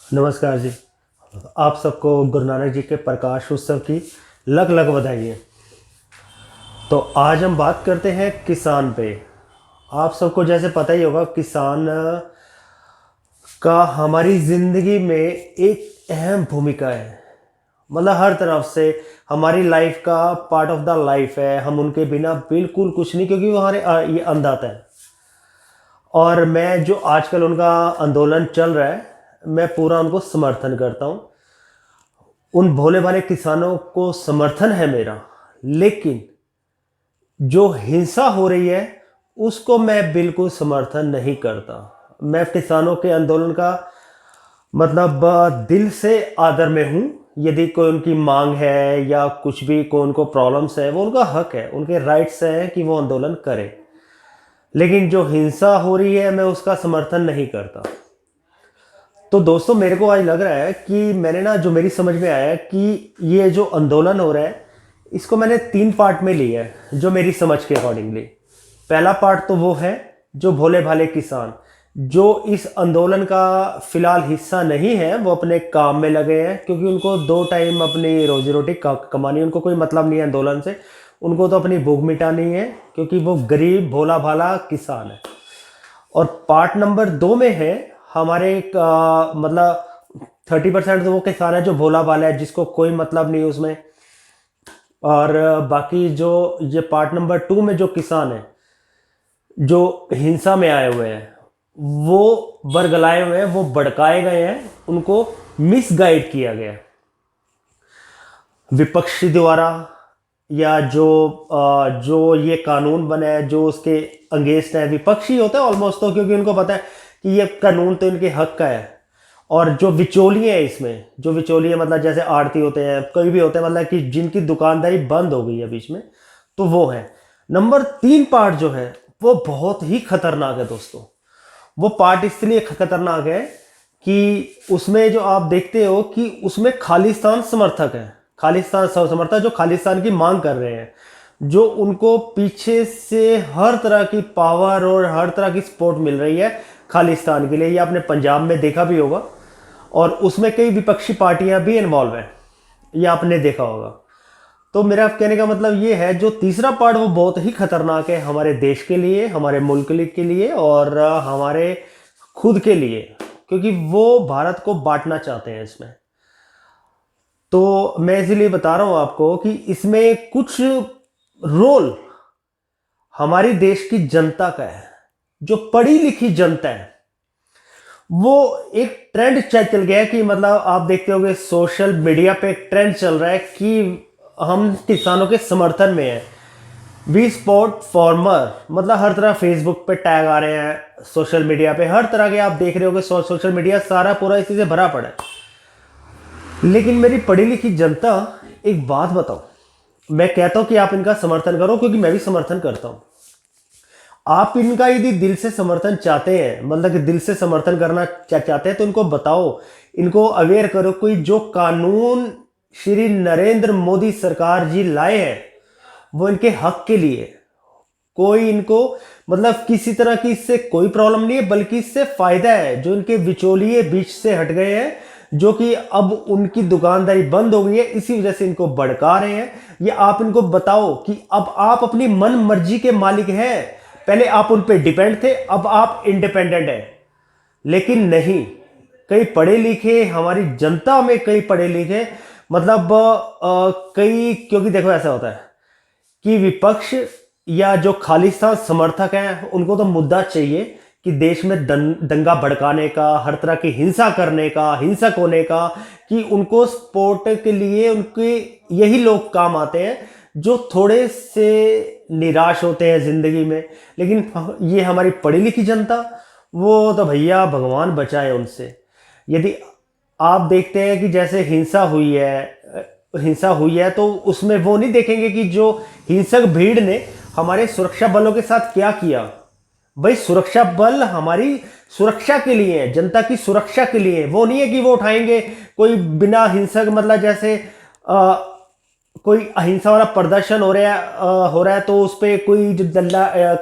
नमस्कार जी। आप सबको गुरु नानक जी के प्रकाश उत्सव की लग लग बधाई है। तो आज हम बात करते हैं किसान पे। आप सबको जैसे पता ही होगा, किसान का हमारी ज़िंदगी में एक अहम भूमिका है। मतलब हर तरफ से हमारी लाइफ का पार्ट ऑफ द लाइफ है। हम उनके बिना बिल्कुल कुछ नहीं, क्योंकि वो हमारे ये अन्नदाता है। और मैं जो आजकल उनका आंदोलन चल रहा है, मैं पूरा उनको समर्थन करता हूँ। उन भोले भाले किसानों को समर्थन है मेरा। लेकिन जो हिंसा हो रही है उसको मैं बिल्कुल समर्थन नहीं करता। मैं किसानों के आंदोलन का मतलब दिल से आदर में हूँ। यदि कोई उनकी मांग है या कुछ भी, कोई उनको प्रॉब्लम्स है, वो उनका हक है, उनके राइट्स हैं कि वो आंदोलन करें। लेकिन जो हिंसा हो रही है मैं उसका समर्थन नहीं करता। तो दोस्तों, मेरे को आज लग रहा है कि मैंने ना, जो मेरी समझ में आया है कि ये जो आंदोलन हो रहा है इसको मैंने 3 पार्ट में लिया है, जो मेरी समझ के अकॉर्डिंगली। पहला पार्ट तो वो है जो भोले भाले किसान जो इस आंदोलन का फिलहाल हिस्सा नहीं है, वो अपने काम में लगे हैं, क्योंकि उनको 2 टाइम अपनी रोजी रोटी कमानी, उनको कोई मतलब नहीं है आंदोलन से। उनको तो अपनी भूख मिटानी है, क्योंकि वो गरीब भोला भाला किसान है। और पार्ट नंबर 2 में है हमारे मतलब 30% तो वो किसान है जो भोला भाला है, जिसको कोई मतलब नहीं उसमें। और बाकी जो ये पार्ट नंबर 2 में जो किसान है जो हिंसा में आए हुए हैं, वो बरगलाए हुए हैं, वो भड़काए गए हैं, उनको मिसगाइड किया गया है विपक्षी द्वारा। या जो ये कानून बना है जो उसके अगेंस्ट है, विपक्षी होता है ऑलमोस्ट, तो क्योंकि उनको पता है कि ये कानून तो इनके हक का है। और जो विचोलिए हैं इसमें, जो विचोलिए मतलब जैसे आड़ती होते हैं, कोई भी होते हैं, मतलब कि जिनकी दुकानदारी बंद हो गई है बीच में, तो वो है। नंबर 3 पार्ट जो है वो बहुत ही खतरनाक है दोस्तों। वो पार्ट इसलिए खतरनाक है कि उसमें जो आप देखते हो कि उसमें खालिस्तान समर्थक है, खालिस्तान समर्थक जो खालिस्तान की मांग कर रहे हैं, जो उनको पीछे से हर तरह की पावर और हर तरह की सपोर्ट मिल रही है खालिस्तान के लिए। ये आपने पंजाब में देखा भी होगा, और उसमें कई विपक्षी पार्टियां भी इन्वॉल्व हैं, ये आपने देखा होगा। तो मेरा कहने का मतलब ये है, जो तीसरा पार्ट वो बहुत ही खतरनाक है हमारे देश के लिए, हमारे मुल्क के लिए, और हमारे खुद के लिए, क्योंकि वो भारत को बांटना चाहते हैं इसमें। तो मैं इसीलिए बता रहा हूं आपको कि इसमें कुछ रोल हमारी देश की जनता का है, जो पढ़ी लिखी जनता है। वो एक ट्रेंड चल गया है कि मतलब आप देखते होंगे सोशल मीडिया पे एक ट्रेंड चल रहा है कि हम किसानों के समर्थन में हैं, वी सपोर्ट फार्मर। मतलब हर तरह फेसबुक पे टैग आ रहे हैं, सोशल मीडिया पे हर तरह के आप देख रहे होंगे, सोशल मीडिया सारा पूरा इसी से भरा पड़ा है। लेकिन मेरी पढ़ी लिखी जनता, एक बात बताओ, मैं कहता हूं कि आप इनका समर्थन करो, क्योंकि मैं भी समर्थन करता हूं। आप इनका यदि दिल से समर्थन चाहते हैं, मतलब कि दिल से समर्थन करना चाहते हैं, तो इनको बताओ, इनको अवेयर करो कोई जो कानून श्री नरेंद्र मोदी सरकार जी लाए हैं वो इनके हक के लिए। कोई इनको मतलब किसी तरह की इससे कोई प्रॉब्लम नहीं है, बल्कि इससे फायदा है। जो इनके बिचौलिए बीच से हट गए हैं, जो कि अब उनकी दुकानदारी बंद हो गई है, इसी वजह से इनको भड़का रहे हैं। ये आप इनको बताओ कि अब आप अपनी मन मर्जी के मालिक हैं। पहले आप उन पर डिपेंड थे, अब आप इंडिपेंडेंट हैं। लेकिन नहीं, कई पढ़े लिखे, हमारी जनता में कई पढ़े लिखे, मतलब कई, क्योंकि देखो ऐसा होता है कि विपक्ष या जो खालिस्तान समर्थक हैं उनको तो मुद्दा चाहिए कि देश में दंगा भड़काने का, हर तरह की हिंसा करने का, हिंसक होने का, कि उनको सपोर्ट के लिए उनके यही लोग काम आते हैं जो थोड़े से निराश होते हैं जिंदगी में। लेकिन ये हमारी पढ़ी लिखी जनता, वो तो भैया भगवान बचाए उनसे। यदि आप देखते हैं कि जैसे हिंसा हुई है, तो उसमें वो नहीं देखेंगे कि जो हिंसक भीड़ ने हमारे सुरक्षा बलों के साथ क्या किया। भाई, सुरक्षा बल हमारी सुरक्षा के लिए है, जनता की सुरक्षा के लिए। वो नहीं है कि वो उठाएंगे कोई बिना हिंसक, मतलब जैसे कोई अहिंसा वाला प्रदर्शन हो रहा है तो उस पर कोई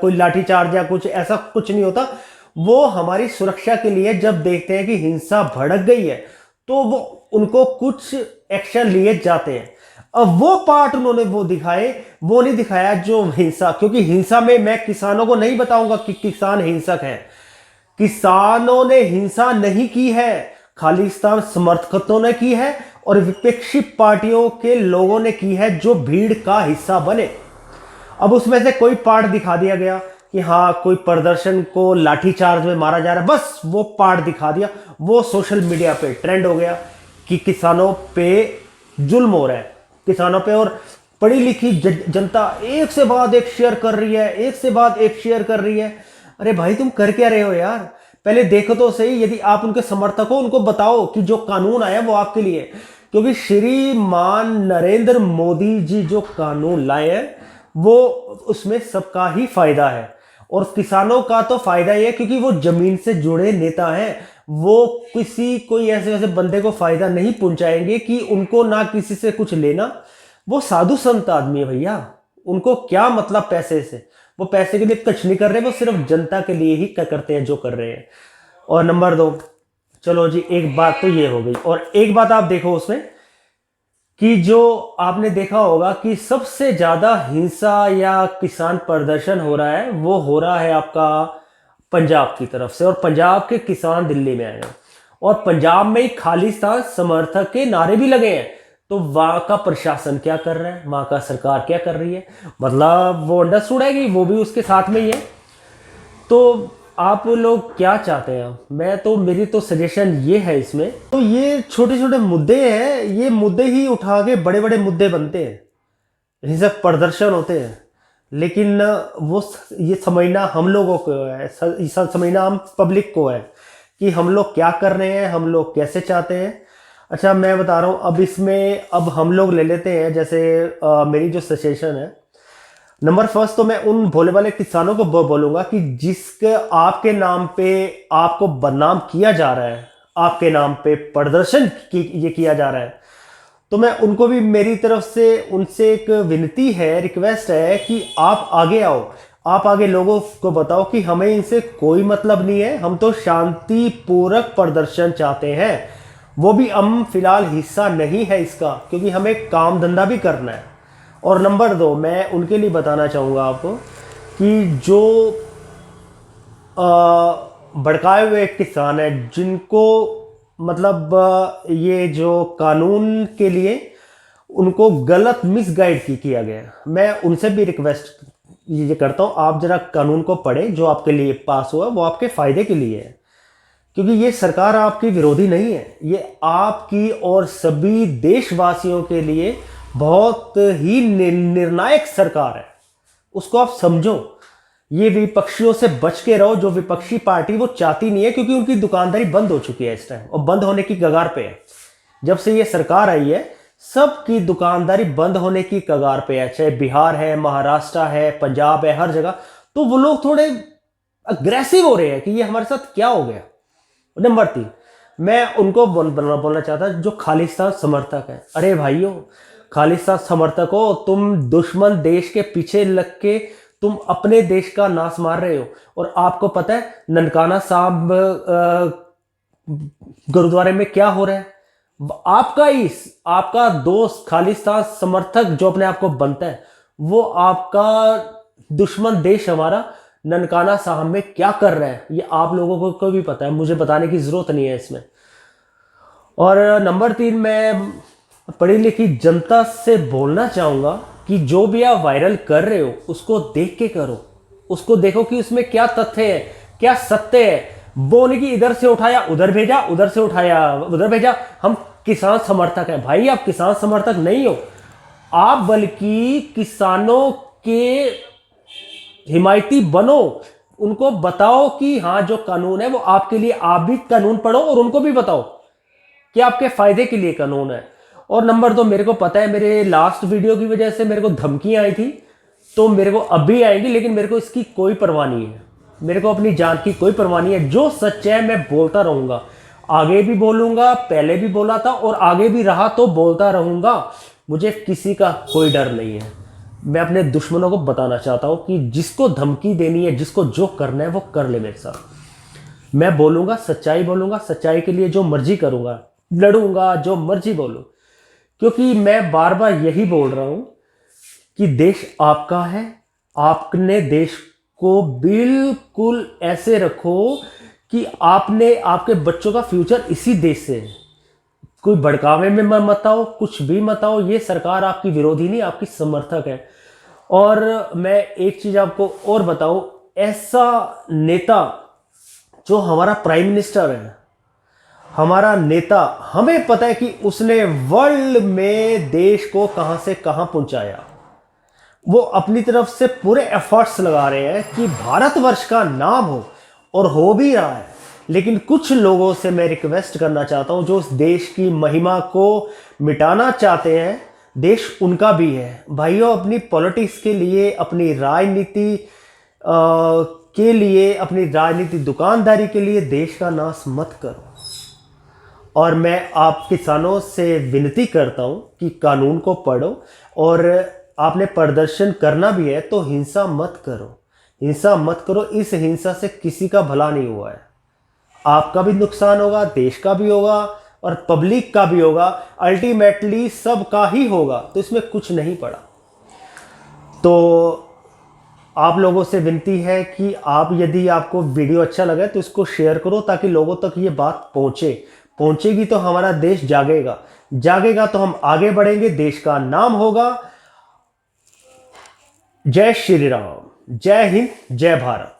कोई लाठीचार्ज या कुछ ऐसा कुछ नहीं होता। वो हमारी सुरक्षा के लिए, जब देखते हैं कि हिंसा भड़क गई है तो वो उनको कुछ एक्शन लिए जाते हैं। अब वो पार्ट उन्होंने वो दिखाए, वो नहीं दिखाया जो हिंसा, क्योंकि हिंसा में मैं किसानों को नहीं बताऊंगा कि किसान हिंसक हैं। किसानों ने हिंसा नहीं की है, खालिस्तान समर्थकों ने की है और विपक्षी पार्टियों के लोगों ने की है जो भीड़ का हिस्सा बने। अब उसमें से कोई पार्ट दिखा दिया गया कि हाँ कोई प्रदर्शन को लाठीचार्ज में मारा जा रहा है, बस वो पार्ट दिखा दिया, वो सोशल मीडिया पे ट्रेंड हो गया कि किसानों पे जुल्म हो रहा है, किसानों पे। और पढ़ी लिखी जनता एक से बाद एक शेयर कर रही है, एक से बाद एक शेयर कर रही है। अरे भाई तुम कर क्या रहे हो यार, पहले देखो तो सही। यदि आप उनके समर्थक हो, उनको बताओ कि जो कानून आया वो आपके लिए, क्योंकि श्रीमान नरेंद्र मोदी जी जो कानून लाए हैं वो उसमें सबका ही फायदा है। और किसानों का तो फायदा ही है क्योंकि वो जमीन से जुड़े नेता हैं। वो किसी कोई ऐसे वैसे बंदे को फायदा नहीं पहुंचाएंगे कि उनको ना किसी से कुछ लेना। वो साधु संत आदमी है भैया, उनको क्या मतलब पैसे से, वो पैसे के लिए कुछ नहीं कर रहे, वो सिर्फ जनता के लिए ही करते हैं जो कर रहे हैं। और नंबर 2, चलो जी एक बात तो ये हो गई, और एक बात आप देखो उसमें कि जो आपने देखा होगा कि सबसे ज्यादा हिंसा या किसान प्रदर्शन हो रहा है वो हो रहा है आपका पंजाब की तरफ से, और पंजाब के किसान दिल्ली में आए हैं और पंजाब में ही खालिस्तान समर्थक के नारे भी लगे हैं। तो वहां का प्रशासन क्या कर रहा है, वहां का सरकार क्या कर रही है, मतलब वो अंडरस्टूड है कि वो भी उसके साथ में ही है। तो आप लोग क्या चाहते हैं, मैं तो मेरी तो सजेशन ये है इसमें, तो ये छोटे छोटे मुद्दे हैं, ये मुद्दे ही उठा के बड़े बड़े मुद्दे बनते हैं, हिंसक प्रदर्शन होते हैं। लेकिन वो ये समझना हम लोगों को है, समझना हम पब्लिक को है कि हम लोग क्या कर रहे हैं, हम लोग कैसे चाहते हैं। अच्छा मैं बता रहा हूँ, अब इसमें अब हम लोग ले लेते हैं जैसे मेरी जो सजेशन है, नंबर फर्स्ट तो मैं उन भोले वाले किसानों को बोलूंगा कि जिसके आपके नाम पे आपको बदनाम किया जा रहा है, आपके नाम पे प्रदर्शन ये किया जा रहा है, तो मैं उनको भी मेरी तरफ से उनसे एक विनती है, रिक्वेस्ट है कि आप आगे आओ, आप आगे लोगों को बताओ कि हमें इनसे कोई मतलब नहीं है, हम तो शांतिपूर्वक प्रदर्शन चाहते हैं। वो भी हम फिलहाल हिस्सा नहीं है इसका, क्योंकि हमें काम धंधा भी करना है। और नंबर 2 मैं उनके लिए बताना चाहूँगा आपको कि जो भड़काए हुए किसान है, जिनको मतलब ये जो कानून के लिए उनको गलत मिसगाइड किया गया, मैं उनसे भी रिक्वेस्ट ये करता हूँ आप जरा कानून को पढ़ें, जो आपके लिए पास हुआ वो आपके फायदे के लिए है, क्योंकि ये सरकार आपकी विरोधी नहीं है, ये आपकी और सभी देशवासियों के लिए बहुत ही निर्णायक सरकार है, उसको आप समझो। ये विपक्षियों से बच के रहो, जो विपक्षी पार्टी वो चाहती नहीं है, क्योंकि उनकी दुकानदारी बंद हो चुकी है इस टाइम और बंद होने की कगार पे है। जब से ये सरकार आई है सबकी दुकानदारी बंद होने की कगार पे है, चाहे बिहार है, महाराष्ट्र है, पंजाब है, हर जगह। तो वो लोग थोड़े अग्रेसिव हो रहे हैं कि ये हमारे साथ क्या हो गया। नंबर 3 मैं उनको बोलना चाहता जो खालिस्तान समर्थक है, अरे भाइयों खालिस्तान समर्थक हो, तुम दुश्मन देश के पीछे लग के तुम अपने देश का नाश मार रहे हो। और आपको पता है ननकाना साहब गुरुद्वारे में क्या हो रहा है, आपका दोस्त खालिस्तान समर्थक जो अपने आप को बनता है, वो आपका दुश्मन देश हमारा ननकाना साहब में क्या कर रहा है, ये आप लोगों को भी पता है, मुझे बताने की जरूरत नहीं है इसमें। और नंबर 3 मैं पढ़ी लिखी जनता से बोलना चाहूंगा कि जो भी आप वायरल कर रहे हो उसको देख के करो, उसको देखो कि उसमें क्या तथ्य है, क्या सत्य है। वो नहीं कि इधर से उठाया उधर भेजा, उधर से उठाया उधर भेजा, हम किसान समर्थक हैं। भाई आप किसान समर्थक नहीं हो, आप बल्कि किसानों के हिमायती बनो, उनको बताओ कि हाँ जो कानून है वो आपके लिए, आप भी कानून पढ़ो और उनको भी बताओ कि आपके फायदे के लिए कानून है। और नंबर 2 मेरे को पता है मेरे लास्ट वीडियो की वजह से मेरे को धमकियां आई थी, तो मेरे को अभी आएंगी, लेकिन मेरे को इसकी कोई परवाह नहीं है, मेरे को अपनी जान की कोई परवाह नहीं है। जो सच है मैं बोलता रहूंगा, आगे भी बोलूंगा, पहले भी बोला था और आगे भी रहा तो बोलता रहूंगा, मुझे किसी का कोई डर नहीं है। मैं अपने दुश्मनों को बताना चाहता हूं कि जिसको धमकी देनी है, जिसको जो करना है वो कर ले मेरे साथ। मैं बोलूंगा, सच्चाई बोलूंगा, सच्चाई के लिए जो मर्जी करूंगा। लड़ूंगा, जो मर्जी बोलो, क्योंकि मैं बार बार यही बोल रहा हूं कि देश आपका है। आपने देश को बिल्कुल ऐसे रखो कि आपने आपके बच्चों का फ्यूचर इसी देश से है। कोई भड़कावे में मत आओ, कुछ भी मत आओ, ये सरकार आपकी विरोधी नहीं, आपकी समर्थक है। और मैं एक चीज आपको और बताऊं, ऐसा नेता जो हमारा प्राइम मिनिस्टर है, हमारा नेता, हमें पता है कि उसने वर्ल्ड में देश को कहां से कहां पहुंचाया। वो अपनी तरफ से पूरे एफर्ट्स लगा रहे हैं कि भारतवर्ष का नाम हो, और हो भी रहा है। लेकिन कुछ लोगों से मैं रिक्वेस्ट करना चाहता हूं जो उस देश की महिमा को मिटाना चाहते हैं। देश उनका भी है भाइयों। अपनी पॉलिटिक्स के लिए, अपनी राजनीति के लिए, अपनी राजनीति दुकानदारी के लिए देश का नाश मत करो। और मैं आप किसानों से विनती करता हूं कि कानून को पढ़ो, और आपने प्रदर्शन करना भी है तो हिंसा मत करो, हिंसा मत करो। इस हिंसा से किसी का भला नहीं हुआ है। आपका भी नुकसान होगा, देश का भी होगा, और पब्लिक का भी होगा, अल्टीमेटली सबका ही होगा। तो इसमें कुछ नहीं पड़ा। तो आप लोगों से विनती है कि आप, यदि आपको वीडियो अच्छा लगे तो इसको शेयर करो, ताकि लोगों तक ये बात पहुंचेगी तो हमारा देश जागेगा। जागेगा तो हम आगे बढ़ेंगे, देश का नाम होगा। जय श्री राम, जय हिंद, जय भारत।